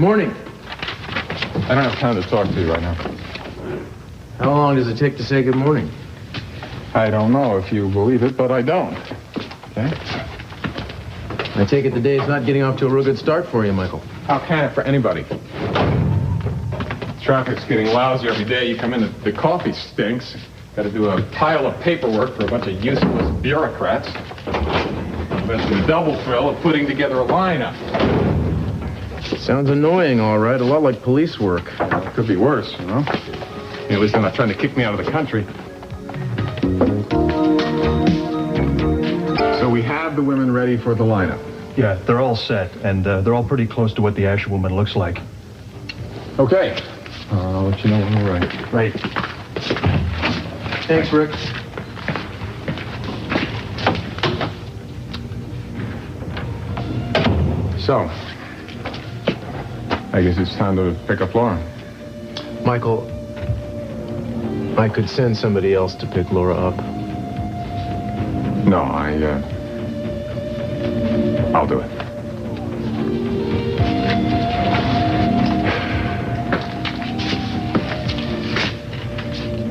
morning. I don't have time to talk to you right now. How long does it take to say good morning? I don't know if you believe it, but I don't. Okay? I take it the day is not getting off to a real good start for you, Michael. How can it for anybody? Traffic's getting lousy every day. You come in, the coffee stinks. Got to do a pile of paperwork for a bunch of useless bureaucrats. That's the double thrill of putting together a lineup. Sounds annoying, all right. A lot like police work. Well, it could be worse, you know? At least they're not trying to kick me out of the country. So we have the women ready for the lineup. Yeah, they're all set, and they're all pretty close to what the actual woman looks like. Okay. I'll let you know when we're ready. Right. Thanks, Rick. So, I guess it's time to pick up Laura. Michael, I could send somebody else to pick Laura up. No, I'll do it.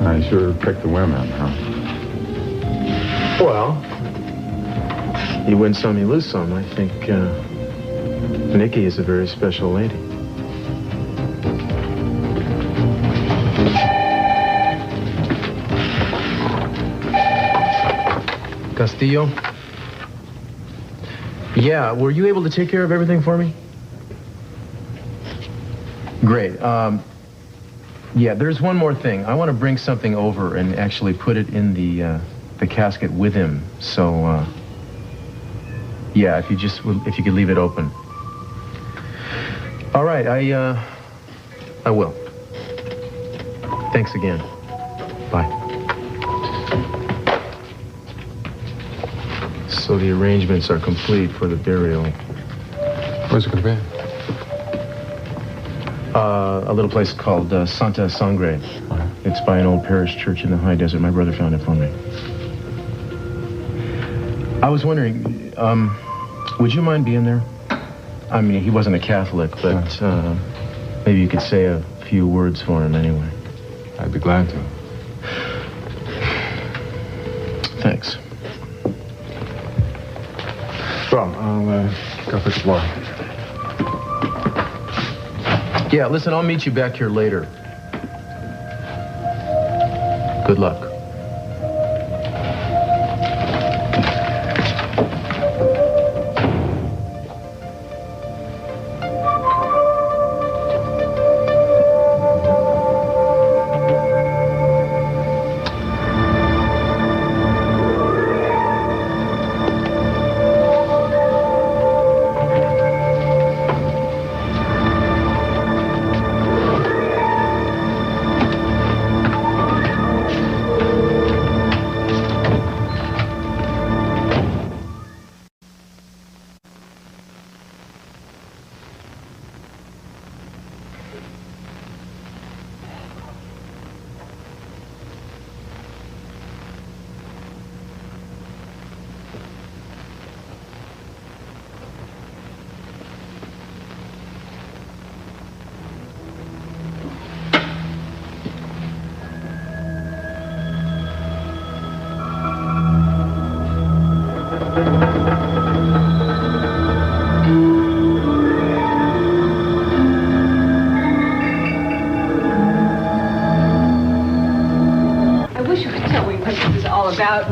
I sure picked the women, huh? Well, you win some, you lose some. I think Nikki is a very special lady. Castillo? Yeah, were you able to take care of everything for me? Great. Yeah, there's one more thing. I want to bring something over and actually put it in the casket with him. So, yeah, if you could leave it open. All right, I will. Thanks again. Bye. So the arrangements are complete for the burial. Where's it going to be? A little place called Santa Sangre. It's by an old parish church in the high desert. My brother found it for me. I was wondering, would you mind being there? I mean, he wasn't a Catholic, but maybe you could say a few words for him anyway. I'd be glad to. Thanks. Well, I'll go pick Laura. Yeah, listen, I'll meet you back here later. Good luck.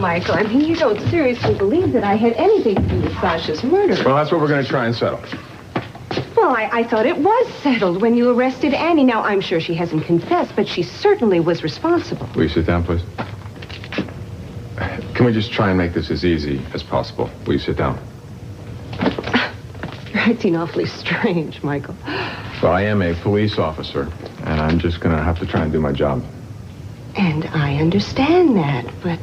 Michael, I mean, you don't seriously believe that I had anything to do with Sasha's murder. Well, that's what we're going to try and settle. Well, I thought it was settled when you arrested Annie. Now, I'm sure she hasn't confessed, but she certainly was responsible. Will you sit down, please? Can we just try and make this as easy as possible? Will you sit down? You're acting awfully strange, Michael. Well, I am a police officer, and I'm just going to have to try and do my job. And I understand that, but,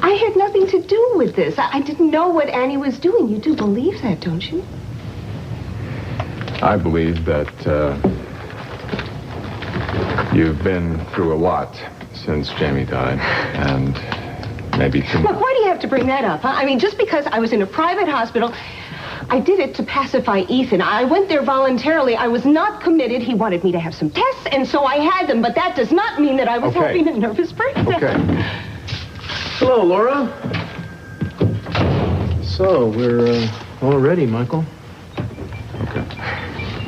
I had nothing to do with this. I didn't know what Annie was doing. You do believe that, don't you? I believe that, you've been through a lot since Jamie died, and maybe too much. Look, why do you have to bring that up, huh? I mean, just because I was in a private hospital, I did it to pacify Ethan. I went there voluntarily. I was not committed. He wanted me to have some tests, and so I had them. But that does not mean that I was having a nervous breakdown. Okay. Hello, Laura. So, we're all ready, Michael. Okay.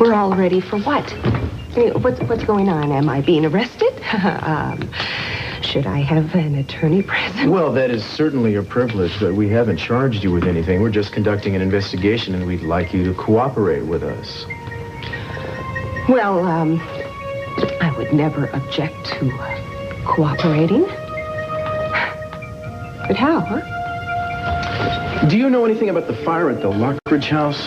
We're all ready for what? Hey, what's going on? Am I being arrested? Should I have an attorney present? Well, that is certainly your privilege, but we haven't charged you with anything. We're just conducting an investigation, and we'd like you to cooperate with us. Well, I would never object to cooperating. But how, huh? Do you know anything about the fire at the Lockridge house?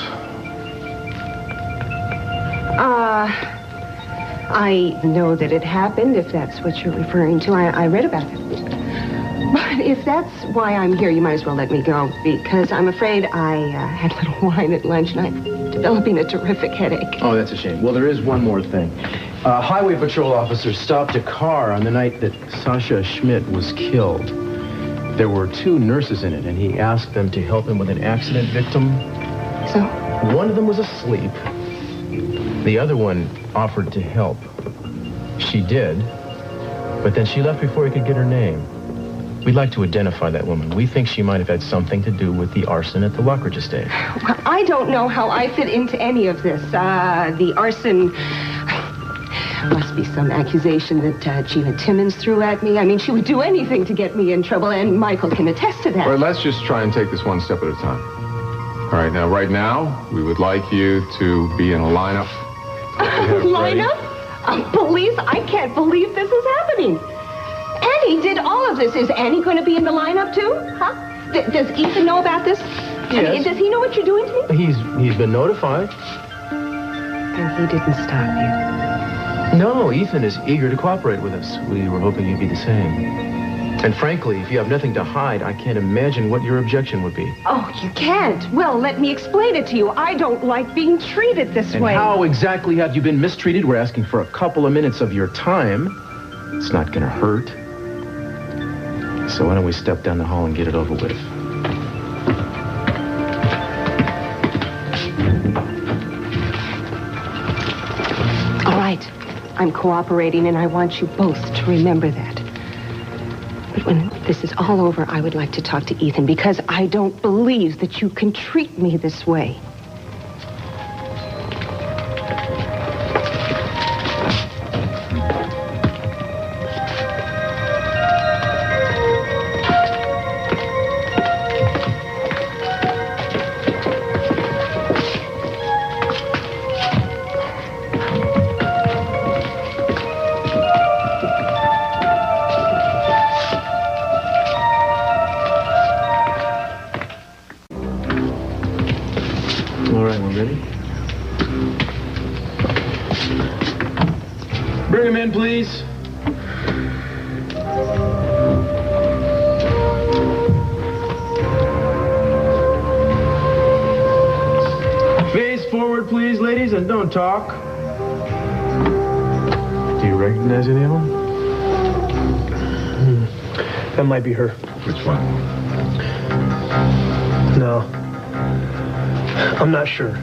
I know that it happened, if that's what you're referring to. I read about it. But if that's why I'm here, you might as well let me go, because I'm afraid I had a little wine at lunch, and I'm developing a terrific headache. Oh, that's a shame. Well, there is one more thing. A highway patrol officer stopped a car on the night that Sasha Schmidt was killed. There were 2 nurses in it, and he asked them to help him with an accident victim. So? One of them was asleep. The other one offered to help. She did, but then she left before he could get her name. We'd like to identify that woman. We think she might have had something to do with the arson at the Lockridge estate. Well, I don't know how I fit into any of this. The arson... Must be some accusation that Gina Timmons threw at me. I mean, she would do anything to get me in trouble, and Michael can attest to that. All right, let's just try and take this one step at a time. All right, now, right now, we would like you to be in a lineup. Lineup? Police? I can't believe this is happening. Annie did all of this. Is Annie going to be in the lineup, too? Huh? Does Ethan know about this? Yes. I mean, does he know what you're doing to me? He's been notified. And he didn't stop you. No, Ethan is eager to cooperate with us. We were hoping you'd be the same. And frankly, if you have nothing to hide, I can't imagine what your objection would be. Oh, you can't? Well, let me explain it to you. I don't like being treated this way. And how exactly have you been mistreated? We're asking for a couple of minutes of your time. It's not going to hurt. So why don't we step down the hall and get it over with? All right. I'm cooperating, and I want you both to remember that. But when this is all over, I would like to talk to Ethan, because I don't believe that you can treat me this way. Bring him in, please. Face forward, please, ladies, and don't talk. Do you recognize any of them? That might be her. Which one? No. I'm not sure.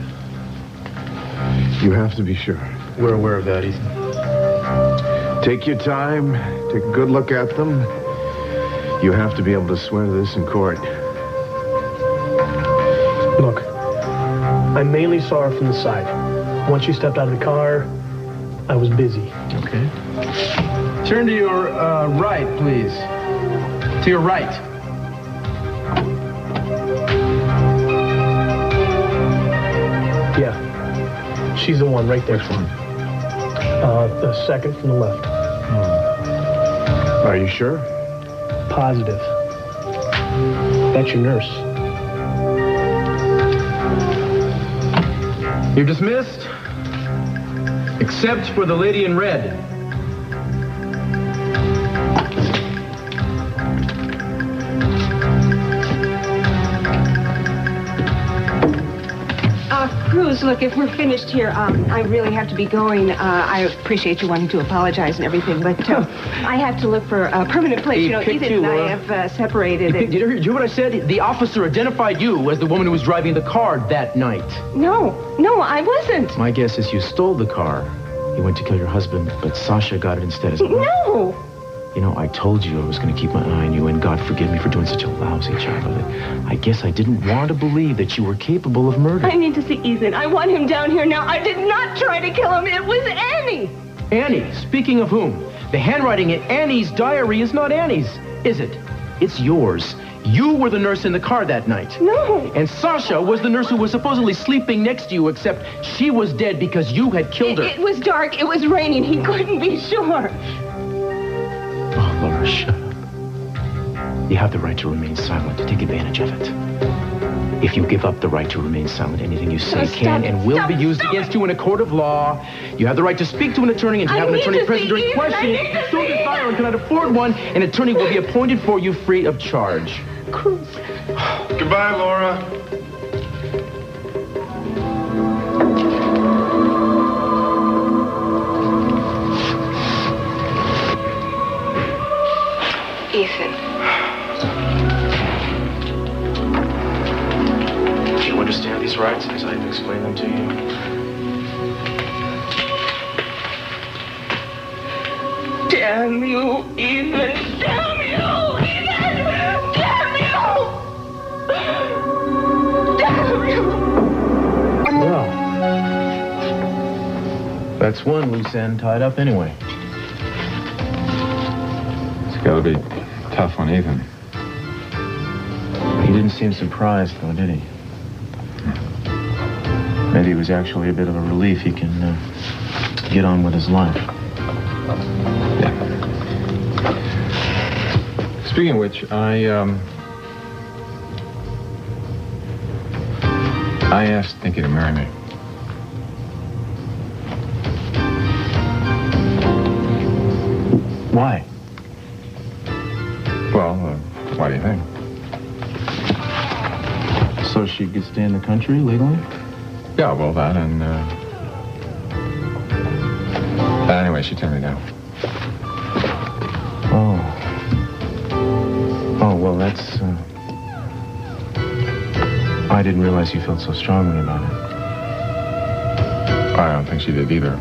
You have to be sure. We're aware of that, Ethan. Take your time. Take a good look at them. You have to be able to swear to this in court. Look, I mainly saw her from the side. Once she stepped out of the car, I was busy. Okay. Turn to your right, please. To your right. Yeah, she's the one right there. Which one? The second from the left. Are you sure? Positive. That's your nurse. You're dismissed, except for the lady in red. Cruz, look, if we're finished here, I really have to be going. I appreciate you wanting to apologize and everything, but I have to look for a permanent place. He You know, picked Ethan you, and I Laura. have separated. Did you hear what I said? The officer identified you as the woman who was driving the car that night. No, I wasn't. My guess is you stole the car. You went to kill your husband, but Sasha got it instead. No. You know, I told you I was going to keep my eye on you, and God forgive me for doing such a lousy job of it. I guess I didn't want to believe that you were capable of murder. I need to see Ethan. I want him down here now. I did not try to kill him. It was Annie. Annie, speaking of whom, the handwriting in Annie's diary is not Annie's, is it? It's yours. You were the nurse in the car that night. No. And Sasha was the nurse who was supposedly sleeping next to you, except she was dead because you had killed her. It was dark. It was raining. He couldn't be sure. Oh, Laura, shut up. You have the right to remain silent, to take advantage of it. If you give up the right to remain silent, anything you say can and will be used against you in a court of law. You have the right to speak to an attorney and to have an attorney present during questioning. If you still desire and cannot afford one, an attorney will be appointed for you free of charge. Cruz. Goodbye, Laura. Ethan. Do you understand these rights as I've explained them to you? Damn you, Ethan. Damn you, Ethan. Damn you. Damn you. Well, that's one loose end tied up anyway. It's got to be tough on Ethan. He didn't seem surprised, though, did he? Maybe it was actually a bit of a relief. He can get on with his life. Yeah. Speaking of which, I asked Nicky to marry me. Why? Well, why do you think? So she could stay in the country legally? Yeah, well, that and, anyway, she turned me down. Oh, well, that's, I didn't realize you felt so strongly about it. I don't think she did either.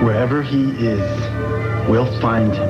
Wherever he is, we'll find him.